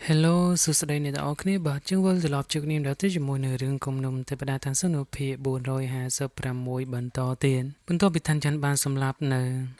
Hello សួស្តីអ្នកទាំងអស់គ្នាបាទយើងវិលត្រឡប់ជួបគ្នាដល់ទៅជាមួយនឹងរឿងគំនុំទេវតាទាំងសនុភាគ456បន្តទៀតបន្ទាប់ពីឋានច័ន្ទបានសម្លាប់នៅ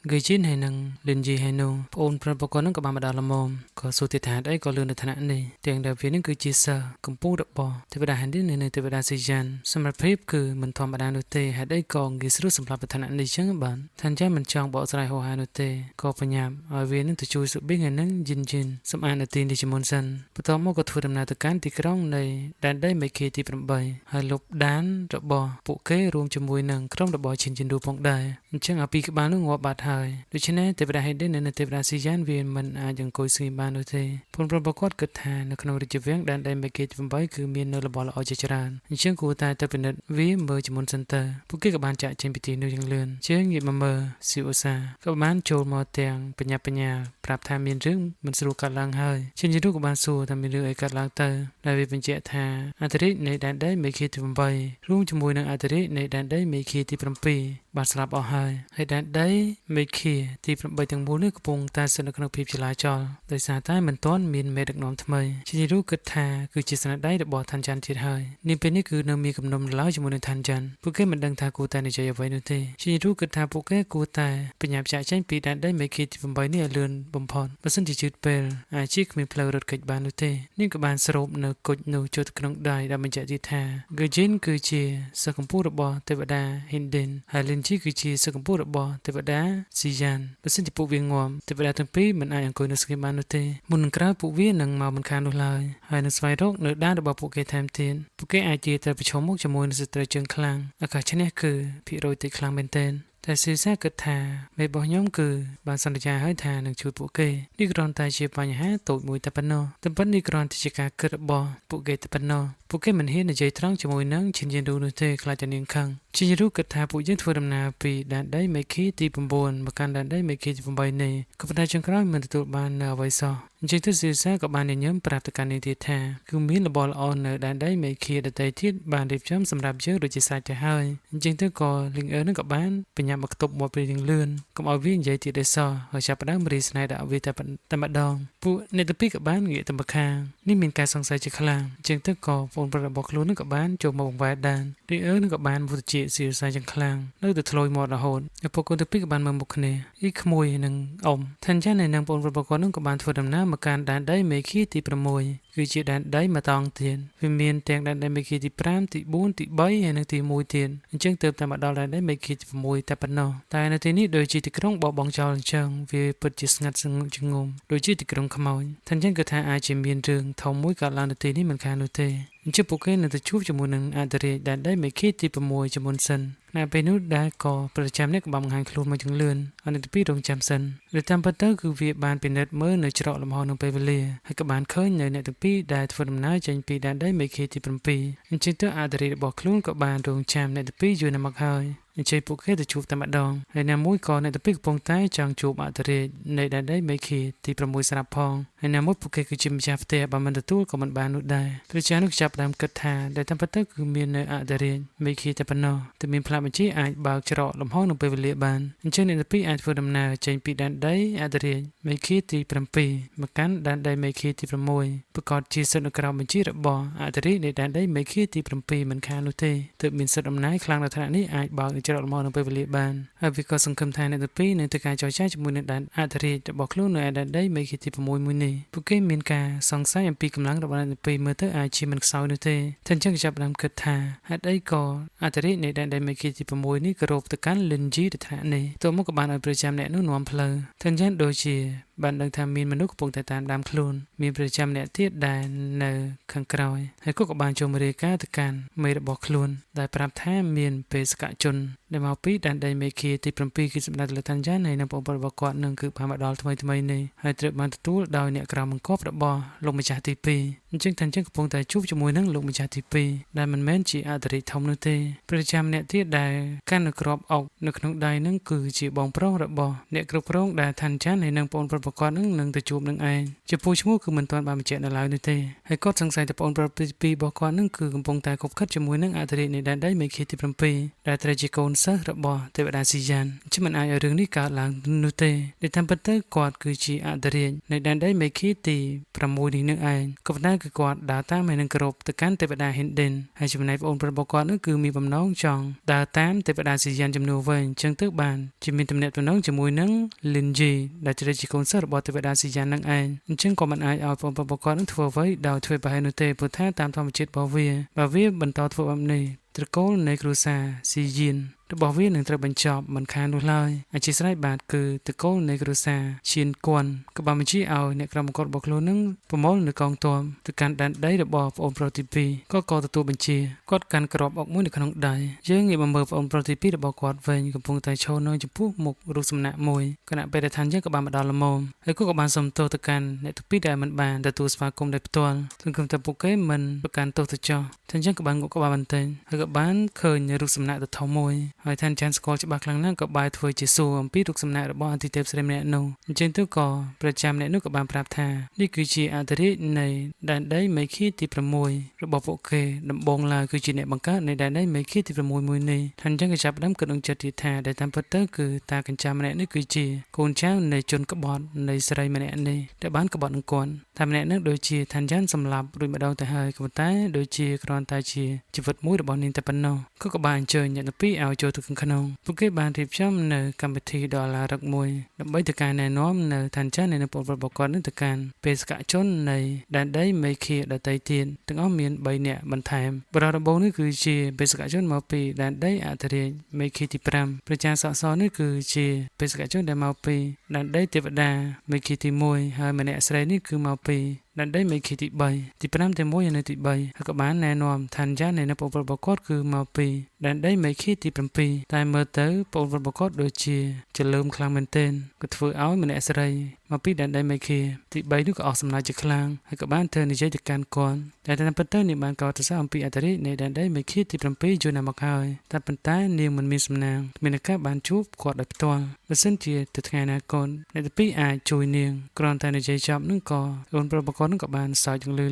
ហ្គីជីនហើយនិងលិនជីហើយនោះប្អូនប្រុសប្រកបនឹងក៏បានមកដល់ល្មមក៏សួរទីថាអីក៏លឿននៅឋានៈនេះទាំងដែលវានឹងគឺជាសិស្សកម្ពុជារបស់ទេវតាហេនឌីនិងទេវតាស៊ីយ៉ានសម្រាប់ភាពគឺមិនធម្មតានោះទេហេតុអីក៏ងាយស្រួលសម្លាប់ឋានៈនេះចឹងបានឋានច័ន្ទមិនចង់បកស្រាយហោហានោះទេក៏បញ្ញាប់ឲ្យវានឹងទៅជួយសុប៊ីងហើយនិងយិនជីនសម្អាតនៅទីនេះជាមុនសិនបន្ទាប់មកក៏ធ្វើដំណើរទៅកាន់ទីក្រុងនៃដែនដីមេឃីទី8ហើយលុបដានរបស់ពួកគេរួមជាមួយនឹងក្រុមរបស់ឈិនជីនរូផងដែរអញ្ចឹងអាពីក្បាលនោះងាប់បាត់ហើយដូច្នេះទេវតាហេឌីននិងទេវតាស៊ីយ៉ានវាមិនអាចអង្គុយស្ងៀមបាននោះទេពលប្រពគាត់គិតថានៅក្នុងរាជវាំងដែនដីមេឃីទី8គឺមាននៅរបស់ល្អជាច្រើនអញ្ចឹងគួរតែទៅពិនិត្យវាមើលជាមុនសិនទៅពួកគេក៏បានចាក់ចេញពីទីនោះយ៉ាងលឿនជាងងាកមកមើលស៊ីអូសាក៏បានចូលមកទាំងបញ្ញាប្រាប់ថាមានរឿងមិនស្រួលកាត់ឡើងហើយឈិនជីនរូក៏បានសួរថាមានរឿងអីកើតឡើងទៅដែលវាបញ្ជាក់ថាអធិរាជនៃដែនដីមេឃីទី8រួមជាមួយនឹងអធិរាជនៃដែនដីមេឃីទី7បានស្លាប់អស់ហើយដែនដីមេឃីទី8ទាំងមូលនេះកំពុងតែស្ថិតនៅក្នុងភាពចលាចលដោយសារតែមិនទាន់មានមេដឹកនាំថ្មីជាយរូគិតថាគឺជាស្នាដៃរបស់ឋានច័ន្ទទៀតហើយនាពេលនេះគឺនៅមានគំនុំឡើយជាមួយនឹងឋានច័ន្ទពួកគេមិនដឹងថាគួរតែនិយាយអ្វីនោះទេជាយរូគិតថាពួកគេគួរតែបញ្ញាប់ចាក់ចេញពីដែនដីមេឃីទី8នេះឲ្យលឿនបំផុតបើសិនជាយឺតពេលអាចជាគ្មានផ្លូវរត់គេចបាននោះទេនេះក៏បានស្រូបនៅគុជនោះចូលទៅក្នុងដៃដែលបញ្ជាក់ទៀតថាហ្គីជីនគឺជាសកកម្ពុជារបស់ទេវតាហិនឌិនហើយលិនជីគឺជាសកកម្ពុជារបស់ទេវតាស៊ីយ៉ានបើសិនជាពួកវាងាប់ទេវតាទាំងពីរមិនអាចអង្គុយនៅស្ងៀមបាននោះទេមុននឹងក្រោយពួកវានឹងមកមិនខាននោះឡើយហើយនឹងស្វែងរកនៅដានរបស់ពួកគេថែមទៀតពួកគេអាចជាទៅប្រឈមមុខជាមួយនឹងស្ត្រីជើងខ្លាំងឱកាសឈ្នះគឺភាគរយតិចខ្លាំងមែនទែនតែស៊ីសាគិតថាមេរបស់ខ្ញុំគឺបានសន្យាឲ្យថានឹងជួយពួកគេនេះគ្រាន់តែជាបញ្ហាតូចមួយតែប៉ុណ្ណោះតែប៉ុន្តែនេះគ្រាន់តែជាការគិតរបស់ពួកគេតែប៉ុណ្ណោះពួកគេមិនហ៊ាននិយាយត្រង់ជាមួយនឹងឈិនយិនរូនោះទេខ្លាចតែនាងខឹងឈិនយិនរូគិតថាពួកយើងធ្វើដំណើរពីដែនដីមេឃីទី9មកកាន់ដែនដីមេឃីទី8នេះក៏ប៉ុន្តែចុងក្រោយមិនទទួលបាននៅអ្វីសោះអញ្ចឹងទៅស៊ីសាក៏បានញញឹមប្រាប់ទៅកាន់នាងទៀតថាគឺមានរបស់ល្អនៅដែនដីមេឃីដទៃទៀតបានរៀបចំសម្រាប់យើងដូចជាស្រេចទៅហើយអញ្ចឹងទៅក៏លីងអឺនឹងក៏បានបញ្ញាមកខ្ទប់មកពីរឿងលឿនកុំឲ្យវានិយាយទៀតទេសោះហើយចាប់ផ្ដើមរីស្នេហ៍ដាក់វាតែម្ដងពួកអ្នកទាំងពីរក៏បានងាកទៅម្ខាងនេះមានការសង្ស័យជាខ្លាំងអញ្ចឹងទៅក៏បងប្រុសរបស់ខ្លួននឹងក៏បានចូលមកបង្វែរដានរីអឺនឹងក៏បានមុតជាសៀសាយ៉ាងខ្លាំងនៅតែធ្លុយមាត់រហូតហើយពួកគាត់ទាំងពីរក៏បានមើលមុខគ្នាអ៊ីក្មួយនិងអ៊ំឋានច័ន្ទនិងបងប្រុសរបស់គាត់នឹងក៏បានធ្វើដំណើរមកកាន់ដែនដីមេឃីទី6គឺជាដែនដីមកតង់ទៀតវាមានទាំងដែនដីមេឃីទី5ទី4ទី3ហើយនិងទី1ទៀតអញ្ចឹងទើបតែមកដល់ដែនដីមេឃីទី6តែប៉ុណ្ណោះតែនៅទីនេះដូចជាទីក្រុងបោះបង់ចោលអញ្ចឹងវាពិតជាស្ងាត់ស្ងប់ជាងងំដូចជាទីក្រុងខ្មោចថាអញ្ចឹងគឺថាអាចជាមានរឿងធំមួយកើតឡើងនៅទីនេះមិនខាននោះទេអញ្ចឹងពួកគេនឹងទៅជួបជាមួយនឹងអធិរាជដែនដីមេឃីទី6ជាមុនសិននៅពេលនោះដែរក៏ប្រចាំនេះក៏បានបង្ហាញខ្លួនមកយ៉ាងលឿនហើយនៅទីពីររងចាំសិនឬតាមពិតទៅគឺវាបានពិនិត្យមើលនៅច្រកលំហក្នុងពេលវេលាហើយក៏បានឃើញនៅអ្នកទាំងពីរដែលធ្វើដំណើរចេញពីដែនដីមេឃីទី7អញ្ចឹងទៅអធិរាជរបស់ខ្លួនក៏បានរងចាំអ្នកទាំងពីរយូរណាស់មកហើយអញ្ចឹងពួកគេទៅជួបតែម្ដងហើយណាមួយក៏អ្នកទាំងពីរកំពុងតែចង់ជួបអធិរាជនៃដែនដីមេឃីទី6ស្រាប់ផងហើយណាមួយពួកគេគឺជាម្ចាស់ផ្ទះបើមិនទទួលក៏មិនបាននោះដែរព្រះចានោះចាប់ផ្ដើមគិតថាដែលតាមពិតទៅគឺមាននៅអធិរាជមេឃីតែប៉ុណ្ណោះតែមានផ្លាកបញ្ជាអាចបើកច្រកលំហក្នុងពេលវេលាបានអញ្ចឹងអ្នកទាំងពីរអាចធ្វើដំណើរចេញពីដែនដីអធិរាជមេឃីទី7មកកាន់ដែនដីមេឃីទី6ប្រកបជាសិទ្ធិនៅក្រៅបញ្ជារបស់អធិរាជនៃដែនដីមេឃីទី7មិនខាននោះទេទើបមានសិទ្ធិអំណាចខ្លាំងដល់ថ្នាក់នេះអាចបើកច្រកលំហក្នុងពេលវេលាបានហើយវាក៏សង្ឃឹមថាអ្នកទាំងពីរនឹងធ្វើការចរចាជាមួយនឹងដែនអធិរាជរបស់ខ្លួននៅដែនដីមេឃីទី6មួយនេះពួកគេមានការសង្ស័យអំពីកម្លាំងរបស់អ្នកទាំងពីរមើលទៅអាចជាមិនខ្សោយនោះទេតែអញ្ចឹងចាប់ផ្ដើមគិតថាហេតុអីក៏អធិរាជនៃដែនដីមេឃីទី6នេះក៏រោគទៅកាន់លិនជីទៅថ្នាក់នេះតើមកក៏បានឲ្យប្រចាំអ្នកនោះនាំផ្លូវតែអញ្ចឹងដូចជាបានដឹងថាមានមនុស្សកំពុងតែតាមដានខ្លួនមានប្រចាំអ្នកទៀតដែលនៅខាងក្រោយហើយក៏បានចូលមករាយការណ៍ទៅកាន់មេរបស់ខ្លួនដែលប្រាប់ថាមានបេសកជនដែលមកពីដែនដីមេឃីទី7គឺសម្ដេចលើឋានច័ន្ទហើយនិងបងប្អូនរបស់គាត់នឹងគឺបានមកដល់ថ្មីនេះហើយត្រូវបានទទួលដោយអ្នកក្រៅបង្គាប់របស់លោកម្ចាស់ទី2អញ្ចឹងឋានច័ន្ទកំពុងតែជួបជាមួយនឹងលោកម្ចាស់ទី2ដែលមិនមែនជាអធិរាជធំនោះទេប្រចាំអ្នកទៀតដែលកាន់នៅក្របអុកនៅក្នុងដៃនឹងគឺជាបងប្រុសរបស់អ្នកគ្រប់គ្រងដែលឋានច័ន្ទហើយនិងបងប្អូនរបស់គាត់នឹងទៅជួបនឹងឯងចំពោះឈ្មោះគឺមិនទាន់បានបញ្ជាក់នៅឡើយនោះទេហើយគាត់សង្ស័យថាបងប្រុសទី2របស់គាត់នឹងគឺកំពុងតែគប់ខិតជាមួយនឹងអធិរាជនៃដែនដីមេឃីទី7ដែលត្រូវជាកូន សិស្សរបស់ទេវតាស៊ីយ៉ានជាមិនអាចឲ្យរឿងនេះកើតឡើងនោះទេដែលតាមពិតទៅគាត់គឺជាអធិរាជនៃដែនដីមេឃីទី6នេះនឹងឯងក៏ប៉ុន្តែគឺគាត់ដើរតាមហើយនឹងគោរពទៅកាន់ទេវតាហិនឌិនហើយចំណែកប្អូនប្រុសរបស់គាត់នោះគឺមានបំណងចង់ដើរតាមទេវតាស៊ីយ៉ានជំនួសវិញអញ្ចឹងទៅបានជាមានទំនាក់ទំនងជាមួយនឹងលីនជីដែលជាកូនសិស្សរបស់ទេវតាស៊ីយ៉ាននឹងឯងអញ្ចឹងក៏មិនអាចឲ្យប្អូនប្រុសរបស់គាត់នឹងធ្វើអ្វីដោយធ្វើប្រហែលនោះទេព្រោះថាតាមធម្មជាតិរបស់វាបើវាបន្តធ្វើបែបនេះត្រកូលនៃគ្រួសារស៊ីយានរបស់វានឹងត្រូវបញ្ចប់មិនខាននោះឡើយអធិស្ឋានបាទគឺត្រកូលនៃគ្រួសារឈៀនគួនក៏បានបញ្ជាឲ្យអ្នកក្រុមអង្គរបស់ខ្លួននឹងប្រមូលនៅកងទ័ពទៅកាន់ដែនដីរបស់ប្អូនប្រុសទី2ក៏ទទួលបញ្ជាគាត់កាន់ក្របអុកមួយនៅក្នុងដៃយើងងាកមកមើលប្អូនប្រុសទី2របស់គាត់វិញកំពុងតែឈរនៅចំពោះមុខរូបសំណាកមួយគណៈបេតិឋានយើងក៏បានមកដល់ល្មមហើយក៏បានសុំទោសទៅកាន់អ្នកទី2ដែលមិនបានទទួលស្វាគមន៍ដោយផ្ទាល់សង្ឃឹមថាពួកគេមិនប្រកាន់ទោសទៅចោះតែអញ្ចឹងក៏បានងក់ក្បាលបន្តិចហើយក៏បានឃើញរូបសំណាកដ៏ធំមួយហើយថានចាន់ស្គាល់ច្បាស់ខ្លាំងណាស់ក៏បាយធ្វើជាសួរអំពីរូបសំណាករបស់អន្តិទេពស្រីម្នាក់នោះអញ្ចឹងទៅក៏ប្រចាំអ្នកនោះក៏បានប្រាប់ថានេះគឺជាអធិរាជនៃដែនដីមេឃីទី6របស់ពួកគេដំបងឡើយគឺជាអ្នកបង្កើតនៃដែនដីមេឃីទី6មួយនេះថានចឹងក៏ចាប់ផ្ដើមគិតនឹងចិត្តទៀតថាដែលតាមពិតទៅគឺតាកញ្ចាម្នាក់នេះគឺជាកូនចៅនៃជនក្បត់នៃស្រីម្នាក់នេះដែលបានក្បត់នឹងគាត់ថាម្នាក់នោះដូចជាថានចាន់សម្លាប់រួចម្ដងទៅហើយក៏ប៉ុន្តែដូចជាគ្រាន់តែជាជីវិតមួយរបស់នាងតែប៉ុណ្ណោះក៏បានអញ្ជើញអ្នកទាំងពីរឲ្យចូលទៅក្នុងពួកគេបានរៀបចំនៅកម្មវិធីដ៏ឡារឹកមួយដើម្បីទៅការណែនាំនៅឋានចាស់នៃពលរដ្ឋរបស់គាត់នឹងទៅកាន់បេសកជននៃដែនដីមេឃាដតីទៀតទាំងអស់មាន3នាក់បន្ថែមបរិបទរបស់នេះគឺជាបេសកជនមកពីដែនដីអធិរាជមេឃាទី5ប្រជាសកសនេះគឺជាបេសកជនដែលមកពីដែនដីទេវតាមេឃាទី1ហើយម្នាក់ស្រីនេះគឺមកពីដែនដីមេឃីទី3ទី5ទី1និងទី3ហើយក៏បានណែនាំឋានចាស់នៃនៅពលរដ្ឋរបស់គាត់គឺមកពីដែនដីមេឃីទី7តែមើលទៅពលរដ្ឋរបស់គាត់ដូចជាចលើមខ្លាំងមែនទែនក៏ធ្វើឲ្យម្នាក់ស្រីមកពីដែនដីមេឃីទី3នោះក៏អស់សំណើចជាខ្លាំងហើយក៏បានធ្វើនិយាយទៅកាន់គាត់តែតាមពិតទៅនាងបានកោតសរសើរអំពីអធិរាជនៃដែនដីមេឃីទី7យូរណាស់មកហើយតែប៉ុន្តែនាងមិនមានសំណាងគ្មានឱកាសបានជួបគាត់ដោយផ្ទាល់បើសិនជាទៅថ្ងៃណាកូនអ្នកទី2អាចជួយនាងគ្រាន់តែនិយាយចប់នឹងក៏អូនប្រុសរបស់គាត់នឹងក៏បានសើចយ៉ាងលឺ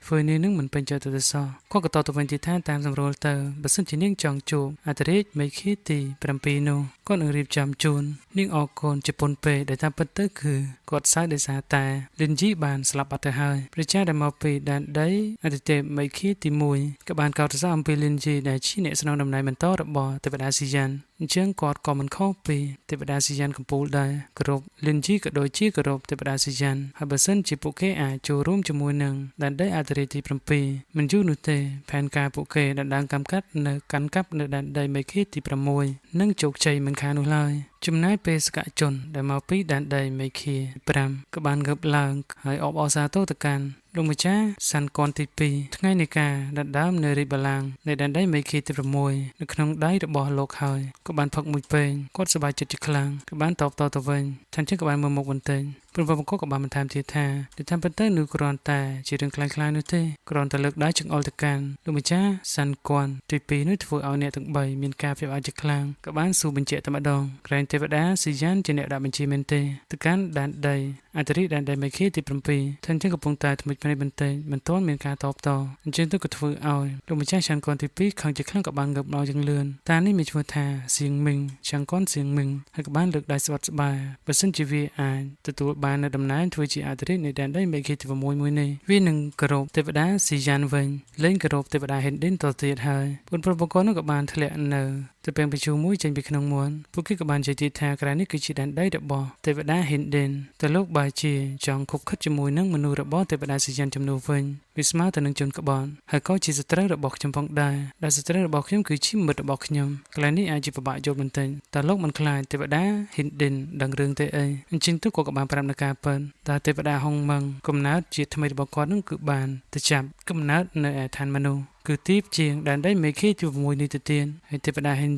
ធ្វើនាងនឹងមិនពេញចិត្តទៅសោះគាត់ក៏តទៅវិញទីថាតាមសម្រួលទៅបើសិនជានាងចង់ជួបអធិរាជមេឃីទី7នោះគាត់នឹងរៀបចំជូននាងអរគុណជាពុនពេដែលតាមពិតទៅគឺគាត់សើចដោយសារតែលិនជីបានស្លាប់បាត់ទៅហើយប្រជាដែលមកពីដែនដីអធិទេពមេឃីទី1ក៏បានកោតសរសើរអំពីលិនជីដែលជាអ្នកស្នងតំណែងបន្តរបស់ទេវតាស៊ីយ៉ានអញ្ចឹងគាត់ក៏មិនខុសពីទេវតាស៊ីយ៉ានកំពូលដែរគោរពលិនជីក៏ដូចជាគោរពទេវតាស៊ីយ៉ានហើយបើសិនជាពួកគេអាចចូលរួមជាមួយនឹងដែនដីអធិរាជទី7មិនយូរនោះទេផែនការពួកគេដណ្ដើមកម្មកាត់នៅកាន់កាប់នៅដែនដីមេឃីទី6នឹងជោគជ័យមិនខាននោះឡើយចំណាយពេលសកជនដែលមកពីដែនដីមេឃី5ក៏បានងើបឡើងហើយអបអរសាទរទៅកាន់លោកម្ចាស់សាន់កនទី2ថ្ងៃនៃការដណ្ដើមនៅរាជបល្ល័ង្កនៃដែនដីមេឃីទី6នៅក្នុងដៃរបស់លោកហើយក៏បានផឹកមួយពេងគាត់សប្បាយចិត្តជាខ្លាំងក៏បានតបតទៅវិញថាចឹងក៏បានមើលមុខបន្តិចព្រោះបង្គោលក៏បានបន្ថែមទៀតថាដែលតាមពិតទៅនោះគ្រាន់តែជារឿងខ្លាំងៗនោះទេគ្រាន់តែលើកដៃចង្អុលទៅកាន់លោកម្ចាស់សាន់កនទី2នោះធ្វើឲ្យអ្នកទាំង3មានការភ័យខ្លាចជាខ្លាំងក៏បានស៊ូបញ្ជាក់តែម្ដងក្រែងទេវតាស៊ីយ៉ានជាអ្នកដាក់បញ្ជាមែនទេទៅកាន់ដែនដីអធិរាជដែនដីមេឃីទី7ថាចឹងកំពុងតែថ្មិចភ្នែកបន្តិចមិនទាន់មានការតបតអញ្ចឹងទៅក៏ធ្វើឲ្យលោកម្ចាស់ឆាន់កនទី2ខឹងជាខ្លាំងក៏បានងើបឡើងយ៉ាងលឿនតានេះមានឈ្មោះថាសៀងមីងឆាន់កនសៀងមីងហើយក៏បានលើកដៃស្វាត់ស្បាយបើសិនជាវាអាចទទួលបាននៅតំណែងធ្វើជាអធិរាជនៃដែនដីមេឃីទី6មួយនេះវានឹងគោរពទេវតាស៊ីយ៉ានវិញលែងគោរពទេវតាហេនឌិនតទៀតហើយពុនប្រពន្ធនោះក៏បានធ្លាក់នៅទៅពេលបញ្ជូមួយចេញពីក្នុងមួនពួកគេក៏បាននិយាយទៀតថាក្រៅនេះគឺជាដែនដីរបស់ទេវតាហេនឌិនតែលោកបាជាចង់ខុបខិតជាមួយនឹងមនុស្សរបស់ទេវតាស៊ីយ៉ានចំនួនវិញវាស្មើទៅនឹងជនក្បត់ហើយក៏ជាសត្រូវរបស់ខ្ញុំផងដែរដែលសត្រូវរបស់ខ្ញុំគឺជាមិត្តរបស់ខ្ញុំកន្លែងនេះអាចជាពិបាកយល់បន្តិចតែលោកមិនខ្លាចទេវតាហេនឌិនដឹងរឿងទេអីអញ្ចឹងទៅក៏បានប្រាប់នៅការពិតតែទេវតាហុងម៉ងកំណើតជាថ្មីរបស់គាត់នឹងគឺបានទៅចាប់កំណើតនៅឯឋានមនុស្សគឺទីបជាងដែនដីមេឃីទី6នេះទៅទៀតហើយទេវតាហេន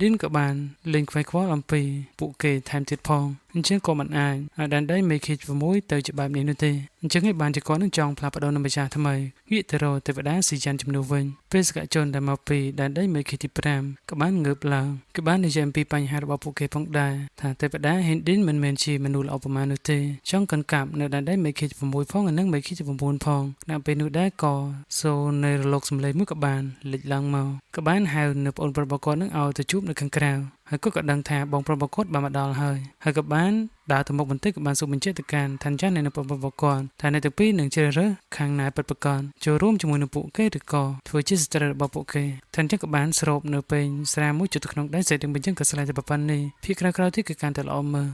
ឌិនក៏បានលេងខ្វាយខ្វល់អំពីពួកគេថែមទៀតផង អញ្ចឹងក៏មិនអាចឲ្យដែនដីមេឃី6ទៅជាបែបនេះនោះទេអញ្ចឹងឯងបានជាគាត់នឹងចង់ផ្លាស់ប្ដូរនឹងម្ចាស់ថ្មីងាកទៅរកទេវតាស៊ីចាន់ជំនួសវិញពេលសកជនដែលមកពីដែនដីមេឃីទី5ក៏បានងើបឡើងក៏បាននិយាយអំពីបញ្ហារបស់ពួកគេផងដែរថាទេវតាហេនឌីនមិនមែនជាមនុស្សល្អប្រមាណនោះទេចង់កណ្កាប់នៅដែនដីមេឃីទី6ផងនិងមេឃីទី9ផងនៅពេលនោះដែរក៏សូននៃរលកសំឡេងមួយក៏បានលេចឡើងមកក៏បានហៅនៅប្អូនប្រុសរបស់គាត់នឹងឲ្យទៅជួបនៅខាងក្រៅហើយគាត់ក៏ដឹងថាបងប្រុសរបស់គាត់បានមកដល់ហើយក៏បានដើរទៅមុខបន្តិចក៏បានសូមបញ្ជាក់ទៅកាន់ឋានចាស់នៃនៅបងប្រុសរបស់គាត់ថានៅទាំងពីរនឹងជ្រើសរើសខាងណាពិតប្រាកដចូលរួមជាមួយនឹងពួកគេឬក៏ធ្វើជាស្ត្រីរបស់ពួកគេឋានចាស់ក៏បានស្រូបនៅពេញស្រាមួយចុះទៅក្នុងដៃសេទាំងបញ្ចឹងក៏ស្លាយទៅប៉ុណ្ណេះភាគក្រោយៗទៀតគឺកាន់តែល្អមើល